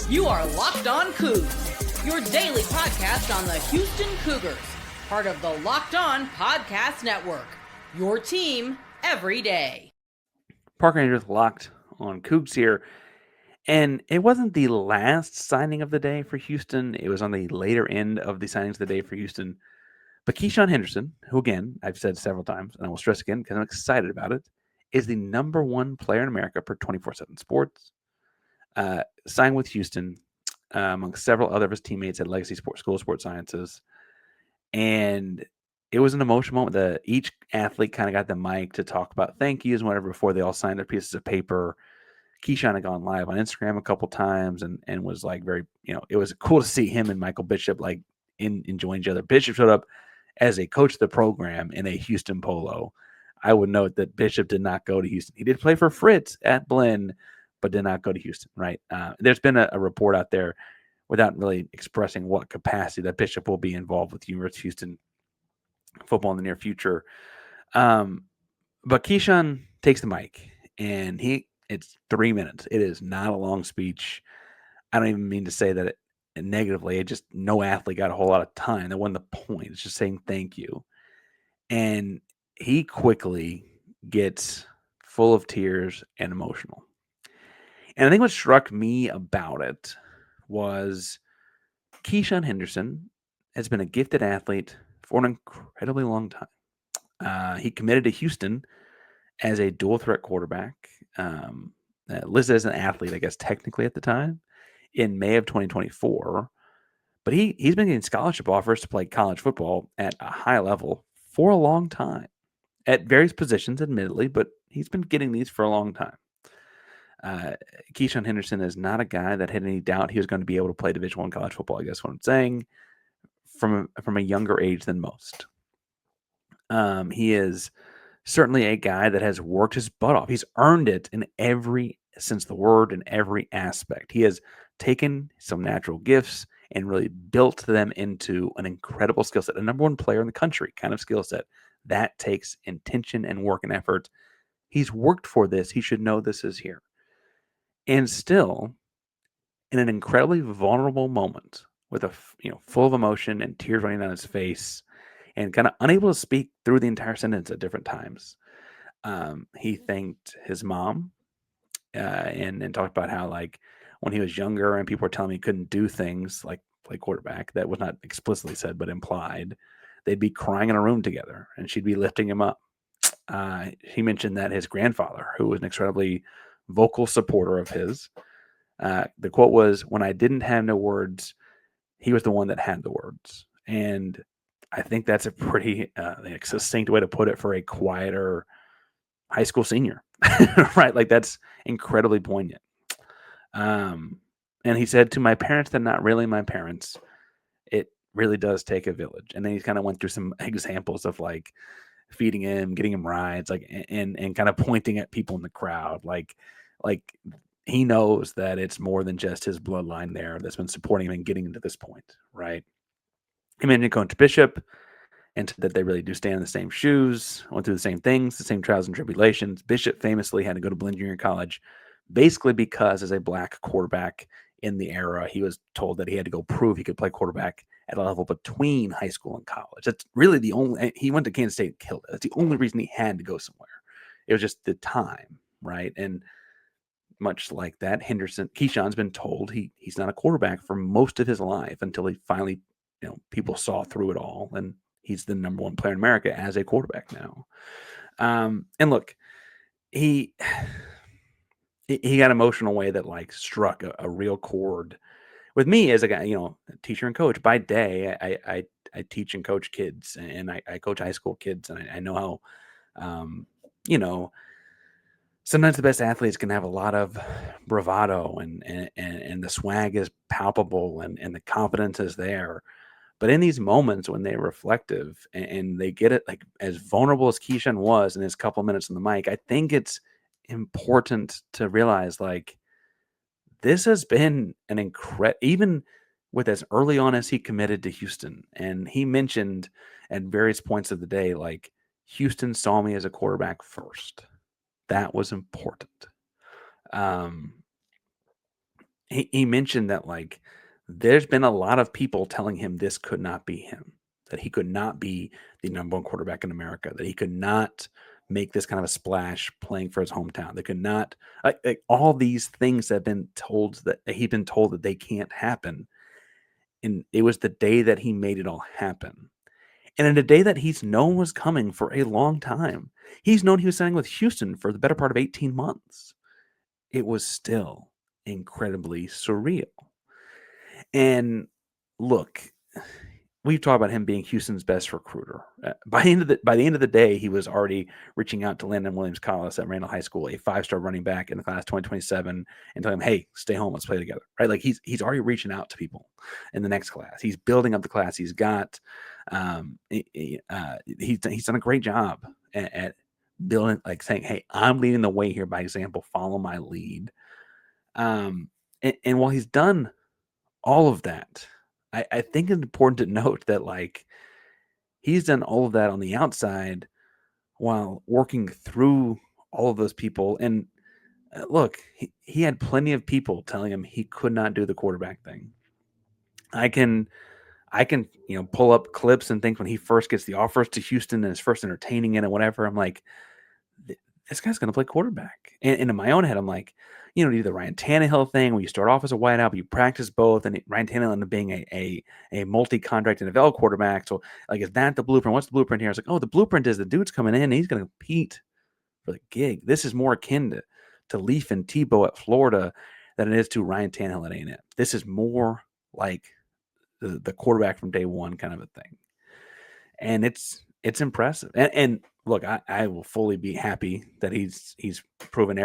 You are Locked On Coogs, your daily podcast on the Houston Cougars, part of the Locked On Podcast Network, your team every day. Parker Rangers Locked On Coogs here, and it wasn't the last signing of the day for Houston. It was on the later end of the signings of the day for Houston. But Keisean Henderson, who again, I've said several times, and I will stress again because I'm excited about it, is the number one player in America per 24/7 Sports. Signed with Houston, among several other of his teammates at Legacy School of Sports Sciences. And it was an emotional moment that each athlete kind of got the mic to talk about thank yous and whatever before they all signed their pieces of paper. Keyshawn had gone live on Instagram a couple times and was like very, it was cool to see him and Michael Bishop like enjoying each other. Bishop showed up as a coach of the program in a Houston polo. I would note that Bishop did not go to Houston. He did play for Fritz at Blinn, but did not go to Houston, right? There's been a report out there without really expressing what capacity that Bishop will be involved with University of Houston football in the near future. But Keyshawn takes the mic, and it's 3 minutes. It is not a long speech. I don't even mean to say that negatively. It just no athlete got a whole lot of time. That wasn't the point. It's just saying thank you. And he quickly gets full of tears and emotional. And I think what struck me about it was Keisean Henderson has been a gifted athlete for an incredibly long time. He committed to Houston as a dual threat quarterback, listed as an athlete, I guess, technically at the time, in May of 2024. But he's been getting scholarship offers to play college football at a high level for a long time, at various positions, admittedly, but he's been getting these for a long time. Keisean Henderson is not a guy that had any doubt he was going to be able to play Division I college football, I guess what I'm saying, from a younger age than most. He is certainly a guy that has worked his butt off. He's earned it in every sense of the word, in every aspect. He has taken some natural gifts and really built them into an incredible skill set, a number one player in the country kind of skill set. That takes intention and work and effort. He's worked for this. He should know this is here. And still, in an incredibly vulnerable moment, with full of emotion and tears running down his face, and kind of unable to speak through the entire sentence at different times, he thanked his mom, and talked about how like when he was younger and people were telling him he couldn't do things like play quarterback, that was not explicitly said but implied, they'd be crying in a room together, and she'd be lifting him up. He mentioned that his grandfather, who was an incredibly vocal supporter of his, the quote was, "When I didn't have no words, he was the one that had the words." And I think that's a pretty succinct way to put it for a quieter high school senior, right? Like that's incredibly poignant. And he said, "To my parents, they're not really my parents. It really does take a village." And then he kind of went through some examples of like feeding him, getting him rides, like, and kind of pointing at people in the crowd. Like he knows that it's more than just his bloodline there that's been supporting him and getting him to this point, right? He mentioned Coach Bishop and that they really do stand in the same shoes, went through the same things, the same trials and tribulations. Bishop famously had to go to Blinn Junior College basically because as a black quarterback in the era, he was told that he had to go prove he could play quarterback at a level between high school and college. That's really the only, he went to Kansas State and killed it. That's the only reason he had to go somewhere. It was just the time, right? And much like that, Keyshawn's been told he's not a quarterback for most of his life until he finally, people saw through it all, and he's the number one player in America as a quarterback now. And look, he got emotional in a way that like struck a real chord with me as a guy, teacher and coach. By day, I teach and coach kids, and I coach high school kids, and I know how, sometimes the best athletes can have a lot of bravado and the swag is palpable and the confidence is there. But in these moments when they're reflective and they get it, like as vulnerable as Keyshawn was in his couple of minutes on the mic, I think it's important to realize like this has been an incredible, even with as early on as he committed to Houston. And he mentioned at various points of the day, like Houston saw me as a quarterback first. that was important. Um, he mentioned that like there's been a lot of people telling him this could not be him, that he could not be the number one quarterback in America, that he could not make this kind of a splash playing for his hometown. They could not like all these things that have been told that he'd been told that they can't happen. And it was the day that he made it all happen. And in a day that he's known was coming for a long time. He's known he was signing with Houston for the better part of 18 months. It was still incredibly surreal. And look, we've talked about him being Houston's best recruiter. By the end of the day, he was already reaching out to Landon Williams-Collins at Randall High School, a 5-star running back in the class 2027, and telling him, "Hey, stay home, let's play together." Right? Like he's already reaching out to people in the next class. He's building up the class. He's got he's done a great job at building, like saying, "Hey, I'm leading the way here by example. Follow my lead." And while he's done all of that, I think it's important to note that like he's done all of that on the outside while working through all of those people. And look, he had plenty of people telling him he could not do the quarterback thing. I can pull up clips and think when he first gets the offers to Houston and is first entertaining it and whatever, I'm like, this guy's going to play quarterback. And in my own head, I'm like, do the Ryan Tannehill thing where you start off as a wideout, but you practice both, and Ryan Tannehill ended up being a multi-contract NFL quarterback. So, like, is that the blueprint? What's the blueprint here? It's like, oh, the blueprint is the dude's coming in, and he's going to compete for the gig. This is more akin to Leaf and Tebow at Florida than it is to Ryan Tannehill at A&M. This is more like the quarterback from day one kind of a thing. And it's impressive. And look, I will fully be happy that he's proven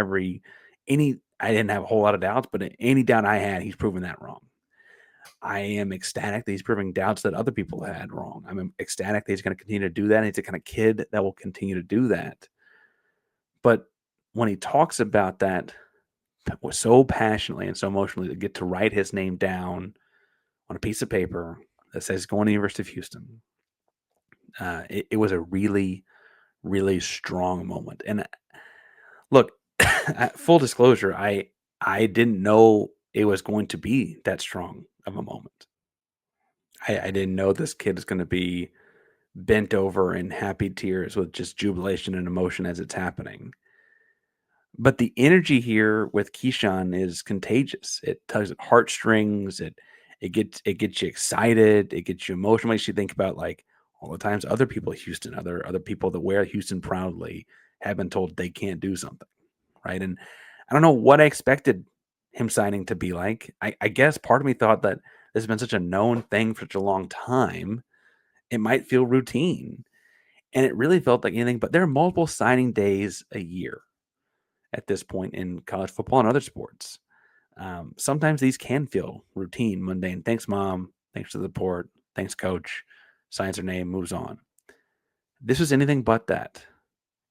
I didn't have a whole lot of doubts, but any doubt I had, he's proven that wrong. I am ecstatic that he's proving doubts that other people had wrong. I'm ecstatic that he's going to continue to do that. And he's the kind of kid that will continue to do that. But when he talks about that so passionately and so emotionally, to get to write his name down on a piece of paper that says going to the University of Houston, it was a really, really strong moment. And look, full disclosure, I didn't know it was going to be that strong of a moment. I didn't know this kid is going to be bent over in happy tears with just jubilation and emotion as it's happening. But the energy here with Keyshawn is contagious. It tugs at heartstrings. It gets you excited. It gets you emotional. Makes you think about like all the times other people at Houston, other people that wear Houston proudly have been told they can't do something, right? And I don't know what I expected him signing to be like. I guess part of me thought that this has been such a known thing for such a long time, it might feel routine. And it really felt like anything, but there are multiple signing days a year at this point in college football and other sports. Sometimes these can feel routine, mundane. Thanks, mom. Thanks for the support. Thanks, coach. Signs her name, moves on. This was anything but that.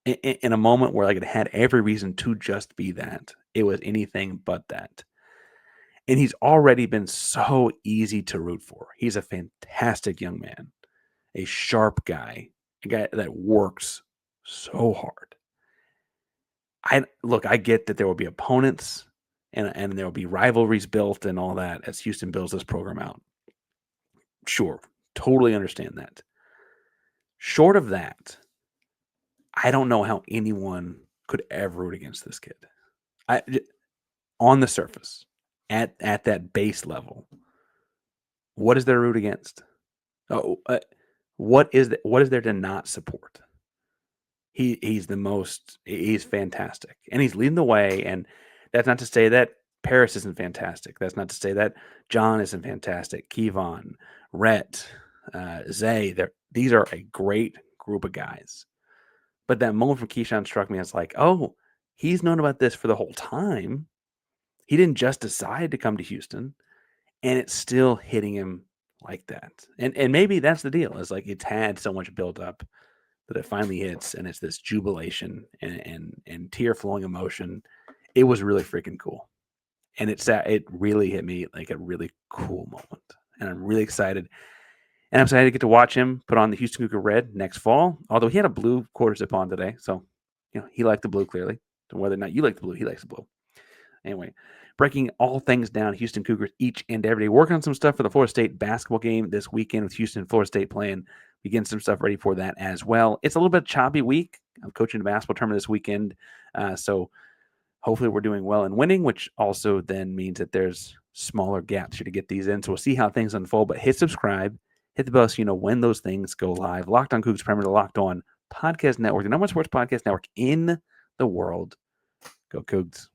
In a moment where like it had every reason to just be that. It was anything but that. And he's already been so easy to root for. He's a fantastic young man, a sharp guy, a guy that works so hard. I get that there will be opponents and there will be rivalries built and all that as Houston builds this program out. Sure, totally understand that. Short of that, I don't know how anyone could ever root against this kid. On the surface, at that base level, what is there to root against? What is there to not support? He's fantastic, and he's leading the way. And that's not to say that Paris isn't fantastic. That's not to say that John isn't fantastic. Kevon, Rhett, Zay, these are a great group of guys. But that moment from Keyshawn struck me as like, oh, he's known about this for the whole time. He didn't just decide to come to Houston, and it's still hitting him like that. And maybe that's the deal. It's like it's had so much built up that it finally hits, and it's this jubilation and tear flowing emotion. It was really freaking cool, and it really hit me like a really cool moment, and I'm really excited. And I'm excited to get to watch him put on the Houston Cougar red next fall. Although he had a blue quarter zip on today, so he liked the blue clearly. whether or not you like the blue, he likes the blue. Anyway, breaking all things down, Houston Cougars each and every day. Working on some stuff for the Florida State basketball game this weekend with Houston and Florida State playing. We getting some stuff ready for that as well. It's a little bit choppy week. I'm coaching the basketball tournament this weekend. So hopefully we're doing well and winning, which also then means that there's smaller gaps here to get these in. So we'll see how things unfold. But hit subscribe, hit the bell so you know when those things go live. Locked On Cougs, Premier, the Locked On Podcast Network, the number one sports podcast network in the world. Go Cougs.